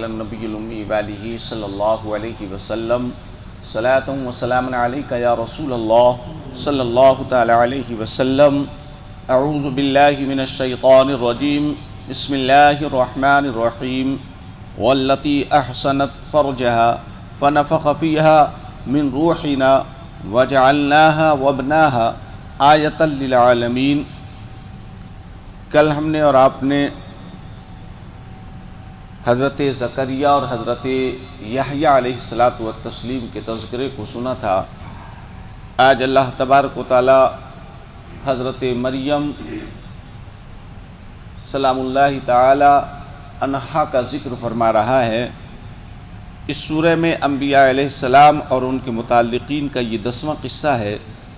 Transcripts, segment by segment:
النبی الأمی وآلہ صلی اللہ علیہ وسلم صلاۃ و سلام علیک یا رسول اللہ صلی اللہ تعالی علیہ وسلم. اعوذ باللہ من الشیطان الرجیم. بسم اللہ الرحمن الرحیم. واللتی احسنت فرجها فنفخ فیها من روحنا وجعلناها وابناها آیۃ للعالمین. کل ہم نے اور آپ نے حضرت زکریہ اور حضرت یحییٰ علیہ الصلاۃ والتسلیم کے تذکرے کو سنا تھا. آج اللہ تبارک و تعالی حضرت مریم سلام اللہ تعالی عنہا کا ذکر فرما رہا ہے. اس سورہ میں انبیاء علیہ السلام اور ان کے متعلقین کا یہ 10واں قصہ ہے.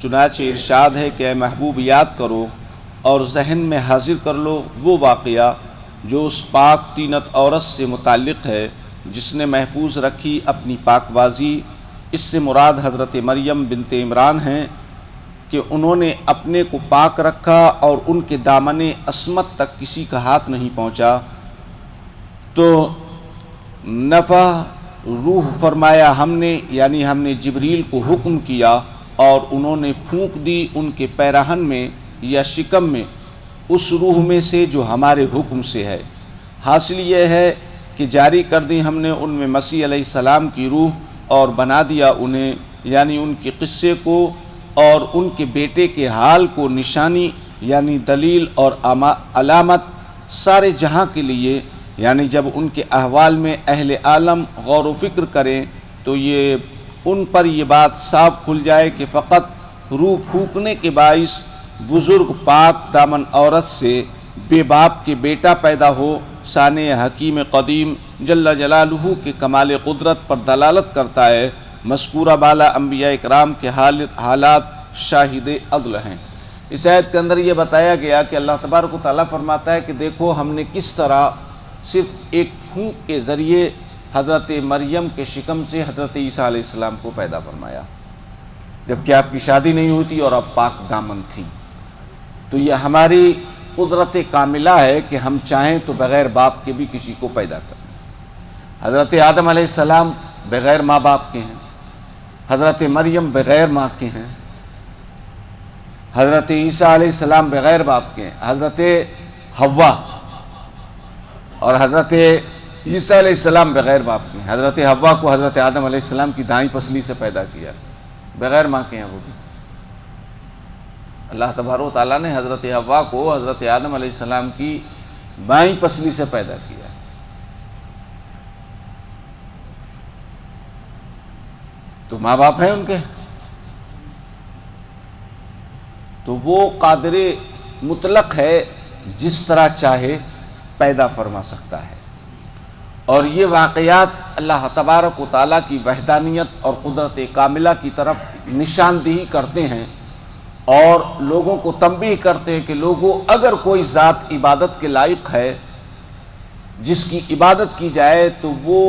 چنانچہ ارشاد ہے کہ اے محبوب یاد کرو اور ذہن میں حاضر کر لو وہ واقعہ جو اس پاک طینت عورت سے متعلق ہے جس نے محفوظ رکھی اپنی پاک بازی. اس سے مراد حضرت مریم بنت عمران ہیں کہ انہوں نے اپنے کو پاک رکھا اور ان کے دامن عصمت تک کسی کا ہاتھ نہیں پہنچا. تو نفخ روح فرمایا ہم نے، یعنی ہم نے جبریل کو حکم کیا اور انہوں نے پھونک دی ان کے پیراہن میں یا شکم میں اس روح میں سے جو ہمارے حکم سے ہے. حاصل یہ ہے کہ جاری کر دی ہم نے ان میں مسیح علیہ السلام کی روح اور بنا دیا انہیں، یعنی ان کے قصے کو اور ان کے بیٹے کے حال کو نشانی، یعنی دلیل اور علامت سارے جہاں کے لیے. یعنی جب ان کے احوال میں اہل عالم غور و فکر کریں تو یہ ان پر یہ بات صاف کھل جائے کہ فقط روح پھونکنے کے باعث بزرگ پاک دامن عورت سے بے باپ کے بیٹا پیدا ہو سانع حکیم قدیم جل جلالہ کے کمال قدرت پر دلالت کرتا ہے. مذکورہ بالا انبیاء اکرام کے حالات شاہد عدل ہیں. اس آیت کے اندر یہ بتایا گیا کہ اللہ تبارک و تعالیٰ فرماتا ہے کہ دیکھو ہم نے کس طرح صرف ایک پھونک کے ذریعے حضرت مریم کے شکم سے حضرت عیسیٰ علیہ السلام کو پیدا فرمایا، جبکہ آپ کی شادی نہیں ہوئی تھی اور آپ پاک دامن تھی. تو یہ ہماری قدرت کاملہ ہے کہ ہم چاہیں تو بغیر باپ کے بھی کسی کو پیدا کریں. حضرت آدم علیہ السلام بغیر ماں باپ کے ہیں، حضرت مریم بغیر ماں کے ہیں، حضرت عیسیٰ علیہ السلام بغیر باپ کے ہیں، حضرت حوا اور حضرت عیسیٰ علیہ السلام بغیر باپ کے ہیں. حضرت حوا کو حضرت آدم علیہ السلام کی دائیں پسلی سے پیدا کیا، بغیر ماں کے ہیں وہ بھی. اللہ تبارک و تعالیٰ نے حضرت حوا کو حضرت آدم علیہ السلام کی بائیں پسلی سے پیدا کیا. تو ماں باپ ہیں ان کے، تو وہ قادر مطلق ہے، جس طرح چاہے پیدا فرما سکتا ہے. اور یہ واقعات اللہ تبارک و تعالیٰ کی وحدانیت اور قدرت کاملہ کی طرف نشاندہی کرتے ہیں اور لوگوں کو تنبیہ کرتے ہیں کہ لوگوں اگر کوئی ذات عبادت کے لائق ہے جس کی عبادت کی جائے تو وہ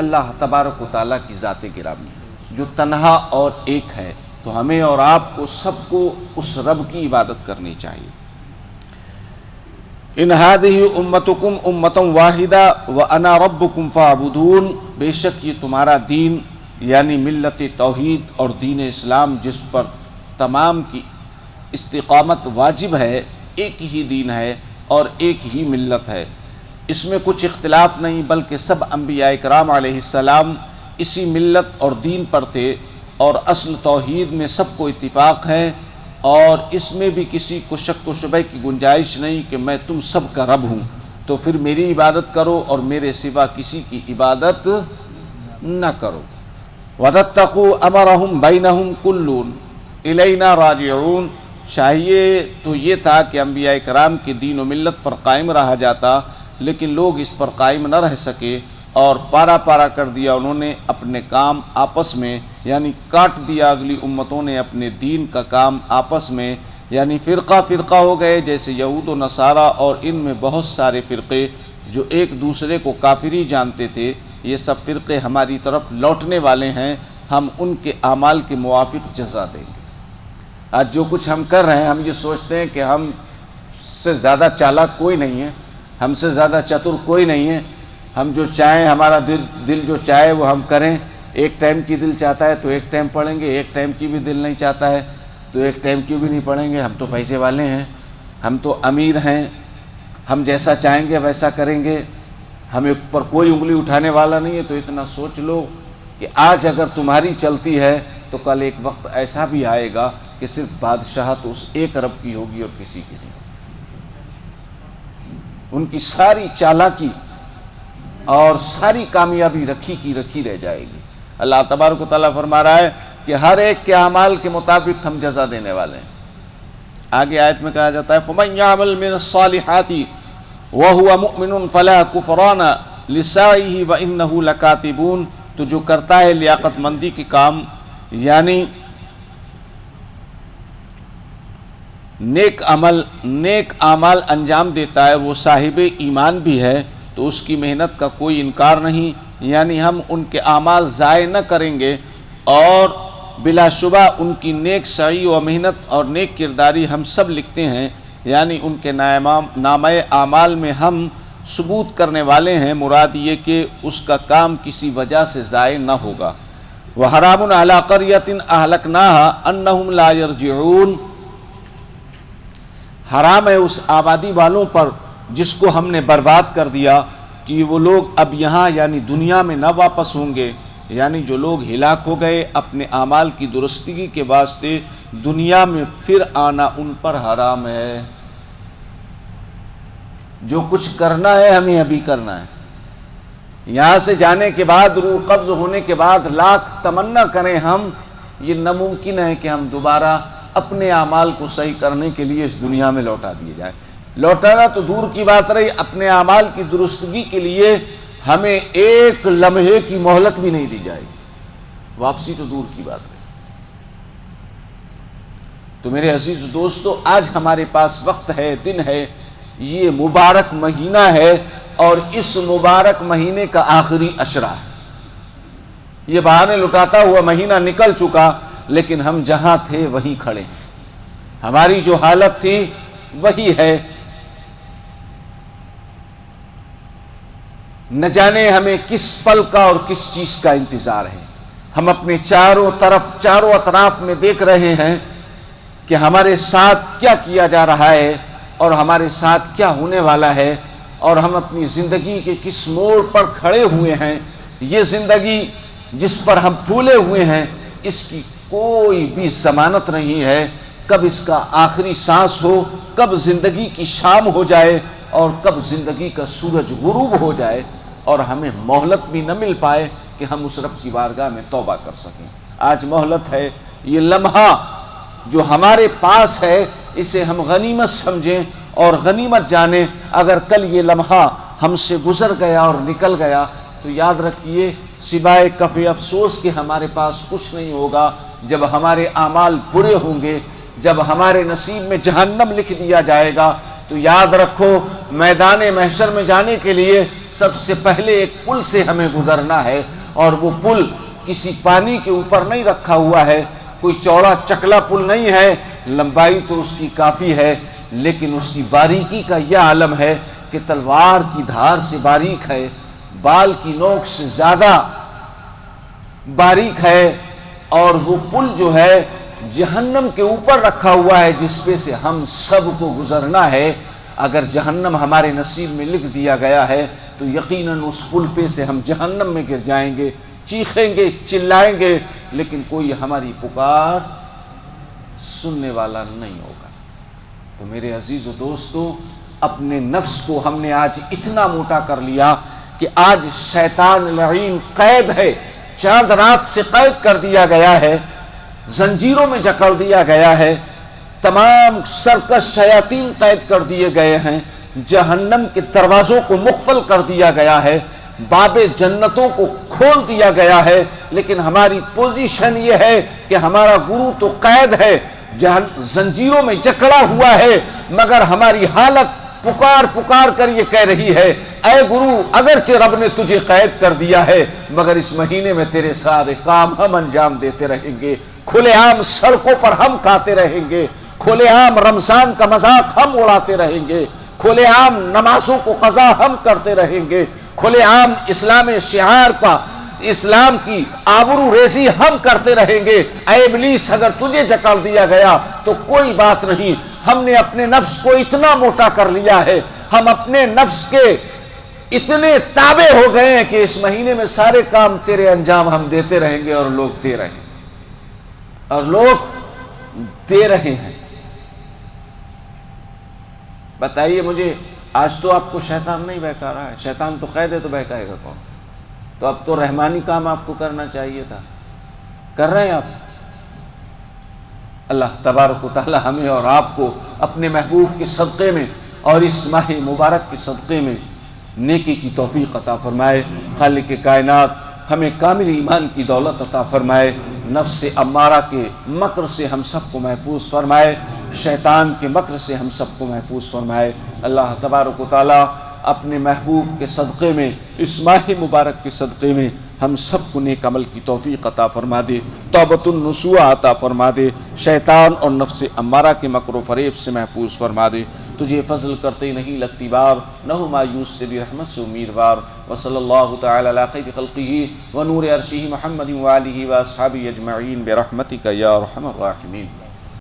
اللہ تبارک و تعالیٰ کی ذات گرامی ہے جو تنہا اور ایک ہے. تو ہمیں اور آپ کو سب کو اس رب کی عبادت کرنی چاہیے. ان هذه امتکم امۃ واحدہ وانا ربکم فاعبدون. بے شک یہ تمہارا دین یعنی ملت توحید اور دین اسلام جس پر تمام کی استقامت واجب ہے، ایک ہی دین ہے اور ایک ہی ملت ہے. اس میں کچھ اختلاف نہیں، بلکہ سب انبیاء اکرام علیہ السلام اسی ملت اور دین پر تھے اور اصل توحید میں سب کو اتفاق ہے. اور اس میں بھی کسی کو شک و شبہ کی گنجائش نہیں کہ میں تم سب کا رب ہوں تو پھر میری عبادت کرو اور میرے سوا کسی کی عبادت نہ کرو. وَتَتَّقُوا أَمَرَهُمْ بَيْنَهُمْ كُلٌّ إِلَيْنَا رَاجِعُونَ. چاہیے تو یہ تھا کہ انبیاء کرام کے دین و ملت پر قائم رہا جاتا، لیکن لوگ اس پر قائم نہ رہ سکے اور پارا پارا کر دیا انہوں نے اپنے کام آپس میں، یعنی کاٹ دیا اگلی امتوں نے اپنے دین کا کام آپس میں، یعنی فرقہ فرقہ ہو گئے جیسے یہود و نصارہ. اور ان میں بہت سارے فرقے جو ایک دوسرے کو کافری جانتے تھے، یہ سب فرقے ہماری طرف لوٹنے والے ہیں. ہم ان کے اعمال کے موافق جزا دیں گے. آج جو کچھ ہم کر رہے ہیں ہم یہ سوچتے ہیں کہ ہم سے زیادہ چالاک کوئی نہیں ہے، ہم سے زیادہ چتر کوئی نہیں ہے، ہم جو چاہیں، ہمارا دل جو چاہے وہ ہم کریں. ایک ٹائم کی دل چاہتا ہے تو ایک ٹائم پڑھیں گے، ایک ٹائم کی بھی دل نہیں چاہتا ہے تو ایک ٹائم کی بھی نہیں پڑھیں گے. ہم تو پیسے والے ہیں، ہم تو امیر ہیں، ہم جیسا چاہیں گے ویسا کریں گے، ہمیں پر کوئی انگلی اٹھانے والا نہیں ہے. تو اتنا سوچ لو کہ آج اگر تمہاری چلتی ہے تو کل ایک وقت ایسا بھی آئے گا کہ صرف بادشاہت اس 1 ارب کی ہوگی اور کسی کی نہیں. ان کی ساری چالاکی اور ساری کامیابی رکھی کی رکھی رہ جائے گی. اللہ تبارک و تعالیٰ فرما رہا ہے کہ ہر ایک کے اعمال کے مطابق ہم جزا دینے والے ہیں. آگے آیت میں کہا جاتا ہے فَمَن يَعْمَلْ مِنَ الصَّالِحَاتِ وَهُوَ مُؤْمِنٌ فَلَا كُفْرَانَ لِسَعْيِهِ وَإِنَّهُ لَكَاتِبُونَ. تو جو کرتا ہے لیاقت مندی کے کام یعنی نیک اعمال انجام دیتا ہے، وہ صاحب ایمان بھی ہے، تو اس کی محنت کا کوئی انکار نہیں. یعنی ہم ان کے اعمال ضائع نہ کریں گے اور بلا شبہ ان کی نیک سعی و محنت اور نیک کرداری ہم سب لکھتے ہیں. یعنی ان کے نامہ اعمال میں ہم ثبوت کرنے والے ہیں. مراد یہ کہ اس کا کام کسی وجہ سے ضائع نہ ہوگا. وَحَرَامٌ عَلَىٰ قَرْيَةٍ أَهْلَكْنَاهَا أَنَّهُمْ لَا يَرْجِعُونَ. حرام ہے اس آبادی والوں پر جس کو ہم نے برباد کر دیا کہ وہ لوگ اب یہاں یعنی دنیا میں نہ واپس ہوں گے. یعنی جو لوگ ہلاک ہو گئے اپنے اعمال کی درستگی کے واسطے، دنیا میں پھر آنا ان پر حرام ہے. جو کچھ کرنا ہے ہمیں ابھی کرنا ہے. یہاں سے جانے کے بعد، روح قبض ہونے کے بعد لاکھ تمنا کریں ہم، یہ ناممکن ہے کہ ہم دوبارہ اپنے اعمال کو صحیح کرنے کے لیے اس دنیا میں لوٹا دیے جائیں. لوٹانا تو دور کی بات رہی، اپنے اعمال کی درستگی کے لیے ہمیں ایک لمحے کی مہلت بھی نہیں دی جائے گی. واپسی تو دور کی بات رہی. تو میرے عزیز دوستو، آج ہمارے پاس وقت ہے، دن ہے، یہ مبارک مہینہ ہے اور اس مبارک مہینے کا آخری عشرہ ہے. یہ بہانے لٹاتا ہوا مہینہ نکل چکا، لیکن ہم جہاں تھے وہیں کھڑے ہیں. ہماری جو حالت تھی وہی ہے. نہ جانے ہمیں کس پل کا اور کس چیز کا انتظار ہے. ہم اپنے چاروں اطراف میں دیکھ رہے ہیں کہ ہمارے ساتھ کیا کیا جا رہا ہے اور ہمارے ساتھ کیا ہونے والا ہے، اور ہم اپنی زندگی کے کس موڑ پر کھڑے ہوئے ہیں. یہ زندگی جس پر ہم پھولے ہوئے ہیں، اس کی کوئی بھی ضمانت نہیں ہے کب اس کا آخری سانس ہو، کب زندگی کی شام ہو جائے اور کب زندگی کا سورج غروب ہو جائے اور ہمیں مہلت بھی نہ مل پائے کہ ہم اس رب کی بارگاہ میں توبہ کر سکیں. آج مہلت ہے. یہ لمحہ جو ہمارے پاس ہے اسے ہم غنیمت سمجھیں اور غنیمت جانیں. اگر کل یہ لمحہ ہم سے گزر گیا اور نکل گیا تو یاد رکھیے سوائے کف افسوس کہ ہمارے پاس کچھ نہیں ہوگا. جب ہمارے اعمال برے ہوں گے، جب ہمارے نصیب میں جہنم لکھ دیا جائے گا، تو یاد رکھو میدان محشر میں جانے کے لیے سب سے پہلے ایک پل سے ہمیں گزرنا ہے، اور وہ پل کسی پانی کے اوپر نہیں رکھا ہوا ہے، کوئی چوڑا چکلا پل نہیں ہے. لمبائی تو اس کی کافی ہے، لیکن اس کی باریکی کا یہ عالم ہے کہ تلوار کی دھار سے باریک ہے، بال کی نوک سے زیادہ باریک ہے. اور وہ پل جو ہے جہنم کے اوپر رکھا ہوا ہے جس پہ سے ہم سب کو گزرنا ہے. اگر جہنم ہمارے نصیب میں لکھ دیا گیا ہے تو یقیناً اس پل پہ سے ہم جہنم میں گر جائیں گے، چیخیں گے، چلائیں گے، لیکن کوئی ہماری پکار سننے والا نہیں ہوگا. تو میرے عزیز و دوستو، اپنے نفس کو ہم نے آج اتنا موٹا کر لیا کہ آج شیطان لعین قید ہے، چاند رات سے قید کر دیا گیا ہے، زنجیروں میں جکڑ دیا گیا ہے، تمام سرکش شیاطین قید کر دیے گئے ہیں، جہنم کے دروازوں کو مقفل کر دیا گیا ہے، باب جنتوں کو کھول دیا گیا ہے. لیکن ہماری پوزیشن یہ ہے کہ ہمارا گرو تو قید ہے، زنجیروں میں جکڑا ہوا ہے، مگر ہماری حالت پکار کر یہ کہہ رہی ہے، اے گرو اگرچہ رب نے تجھے قید کر دیا ہے مگر اس مہینے میں تیرے سارے کام ہم انجام دیتے رہیں گے، کھلے عام سڑکوں پر ہم کھاتے رہیں گے، کھلے عام رمضان کا مذاق ہم اڑاتے رہیں گے، کھلے عام نمازوں کو قضا ہم کرتے رہیں گے، کھلے عام اسلام شعار کا، اسلام کی آبرو ریزی ہم کرتے رہیں گے۔ اے ابلیس اگر تجھے جکڑ دیا گیا تو کوئی بات نہیں، ہم نے اپنے نفس کو اتنا موٹا کر لیا ہے، ہم اپنے نفس کے اتنے تابع ہو گئے ہیں کہ اس مہینے میں سارے کام تیرے انجام ہم دیتے رہیں گے اور لوگ دے رہے ہیں، اور لوگ دے رہے ہیں۔ بتائیے مجھے، آج تو آپ کو شیطان نہیں بہکا رہا ہے، شیطان تو قید ہے تو بہکائے گا کون؟ تو اب تو رحمانی کام آپ کو کرنا چاہیے تھا، کر رہے ہیں آپ؟ اللہ تبارک و تعالی ہمیں اور آپ کو اپنے محبوب کے صدقے میں اور اس ماہ مبارک کے صدقے میں نیکی کی توفیق عطا فرمائے۔ خالق کائنات ہمیں کامل ایمان کی دولت عطا فرمائے، نفس امارہ کے مکر سے ہم سب کو محفوظ فرمائے، شیطان کے مکر سے ہم سب کو محفوظ فرمائے۔ اللہ تبارک و تعالی اپنے محبوب کے صدقے میں، اس ماہ مبارک کے صدقے میں ہم سب کو نیک عمل کی توفیق عطا فرما دے، توبۃ النصوح عطا فرما دے، شیطان اور نفس امارہ کے مکر و فریب سے محفوظ فرما دے۔ تجھے فضل کرتے نہیں لگتی بار، نہ ہو مایوس تیری رحمت سے امیدوار۔ وصلی اللہ تعالی علی خیر خلقہ ونور عرشہ محمد وآلہ واصحابہ اجمعین برحمتک یا ارحم الراحمین۔